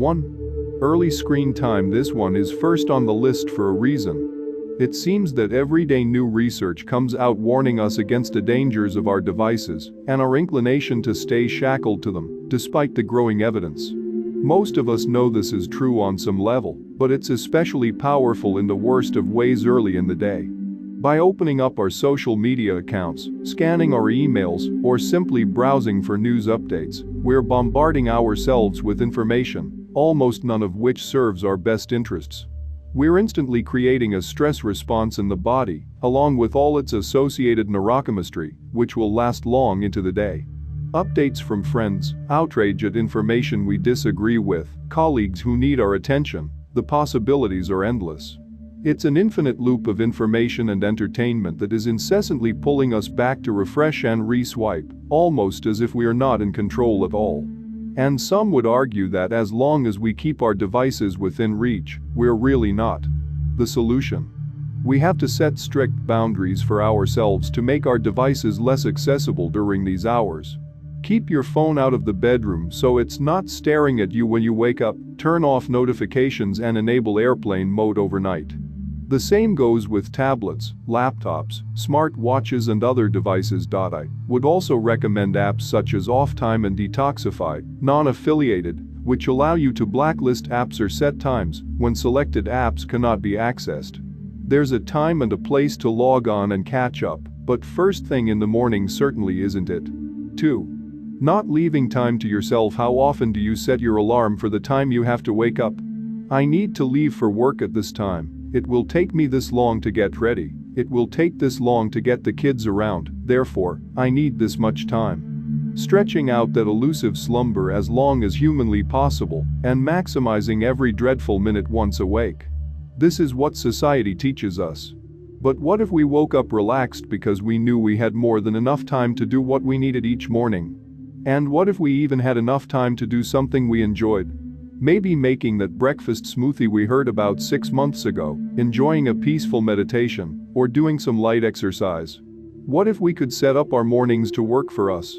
1. Early screen time. This one is first on the list for a reason. It seems that every day new research comes out warning us against the dangers of our devices and our inclination to stay shackled to them, despite the growing evidence. Most of us know this is true on some level, but it's especially powerful in the worst of ways early in the day. By opening up our social media accounts, scanning our emails, or simply browsing for news updates, we're bombarding ourselves with information, almost none of which serves our best interests. We're instantly creating a stress response in the body, along with all its associated neurochemistry, which will last long into the day. Updates from friends, outrage at information we disagree with, colleagues who need our attention, the possibilities are endless. It's an infinite loop of information and entertainment that is incessantly pulling us back to refresh and re-swipe, almost as if we are not in control at all. And some would argue that as long as we keep our devices within reach, we're really not. The solution? We have to set strict boundaries for ourselves to make our devices less accessible during these hours. Keep your phone out of the bedroom so it's not staring at you when you wake up, turn off notifications and enable airplane mode overnight. The same goes with tablets, laptops, smart watches and other devices. I would also recommend apps such as Offtime and Detoxify, non-affiliated, which allow you to blacklist apps or set times when selected apps cannot be accessed. There's a time and a place to log on and catch up, but first thing in the morning certainly isn't it. 2. Not leaving time to yourself. How often do you set your alarm for the time you have to wake up? I need to leave for work at this time. It will take me this long to get ready. It will take this long to get the kids around, therefore, I need this much time. Stretching out that elusive slumber as long as humanly possible and maximizing every dreadful minute once awake. This is what society teaches us. But what if we woke up relaxed because we knew we had more than enough time to do what we needed each morning? And what if we even had enough time to do something we enjoyed? Maybe making that breakfast smoothie we heard about 6 months ago, enjoying a peaceful meditation, or doing some light exercise. What if we could set up our mornings to work for us?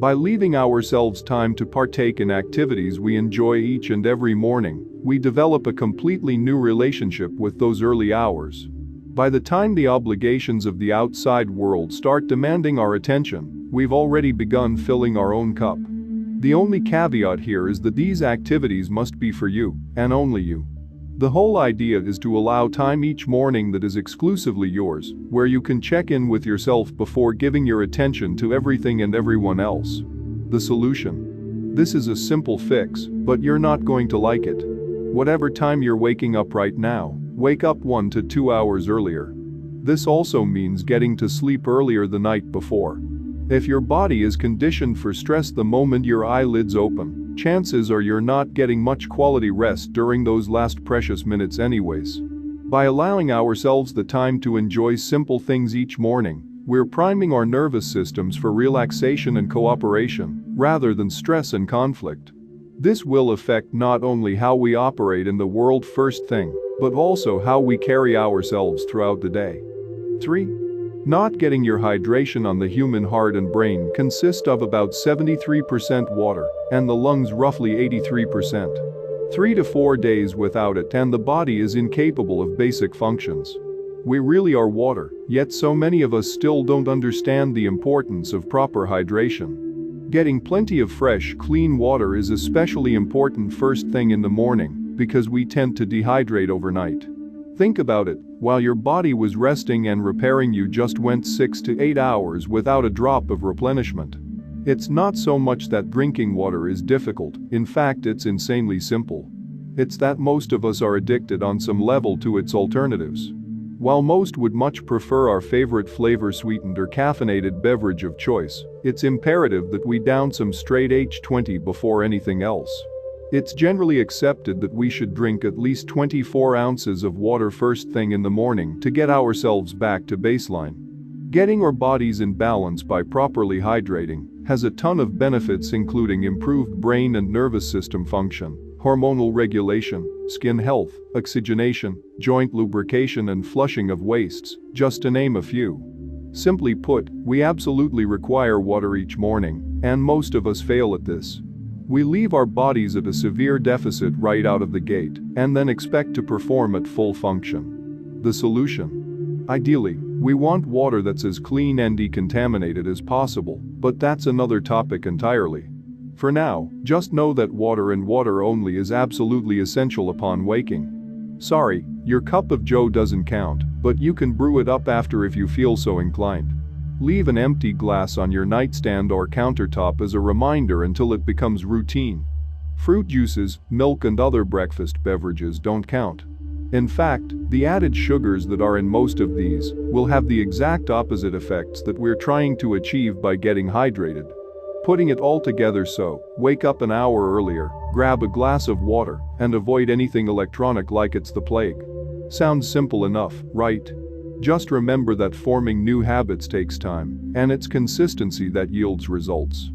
By leaving ourselves time to partake in activities we enjoy each and every morning, we develop a completely new relationship with those early hours. By the time the obligations of the outside world start demanding our attention, we've already begun filling our own cup. The only caveat here is that these activities must be for you, and only you. The whole idea is to allow time each morning that is exclusively yours, where you can check in with yourself before giving your attention to everything and everyone else. The solution? This is a simple fix, but you're not going to like it. Whatever time you're waking up right now, wake up 1 to 2 hours earlier. This also means getting to sleep earlier the night before. If your body is conditioned for stress the moment your eyelids open, chances are you're not getting much quality rest during those last precious minutes anyways. By allowing ourselves the time to enjoy simple things each morning, we're priming our nervous systems for relaxation and cooperation, rather than stress and conflict. This will affect not only how we operate in the world first thing, but also how we carry ourselves throughout the day. 3. Not getting your hydration on. The human heart and brain consist of about 73% water, and the lungs roughly 83%. 3 to 4 days without it and the body is incapable of basic functions. We really are water, yet so many of us still don't understand the importance of proper hydration. Getting plenty of fresh, clean water is especially important first thing in the morning, because we tend to dehydrate overnight. Think about it, while your body was resting and repairing, you just went 6 to 8 hours without a drop of replenishment. It's not so much that drinking water is difficult, in fact it's insanely simple. It's that most of us are addicted on some level to its alternatives. While most would much prefer our favorite flavor-sweetened or caffeinated beverage of choice, it's imperative that we down some straight H20 before anything else. It's generally accepted that we should drink at least 24 ounces of water first thing in the morning to get ourselves back to baseline. Getting our bodies in balance by properly hydrating has a ton of benefits, including improved brain and nervous system function, hormonal regulation, skin health, oxygenation, joint lubrication and flushing of wastes, just to name a few. Simply put, we absolutely require water each morning, and most of us fail at this. We leave our bodies at a severe deficit right out of the gate and then expect to perform at full function. The solution? Ideally, we want water that's as clean and decontaminated as possible, but that's another topic entirely. For now, just know that water and water only is absolutely essential upon waking. Sorry, your cup of joe doesn't count, but you can brew it up after if you feel so inclined. Leave an empty glass on your nightstand or countertop as a reminder until it becomes routine. Fruit juices, milk and other breakfast beverages don't count. In fact, the added sugars that are in most of these will have the exact opposite effects that we're trying to achieve by getting hydrated. Putting it all together, so wake up an hour earlier, grab a glass of water, and avoid anything electronic like it's the plague. Sounds simple enough, right? Just remember that forming new habits takes time, and it's consistency that yields results.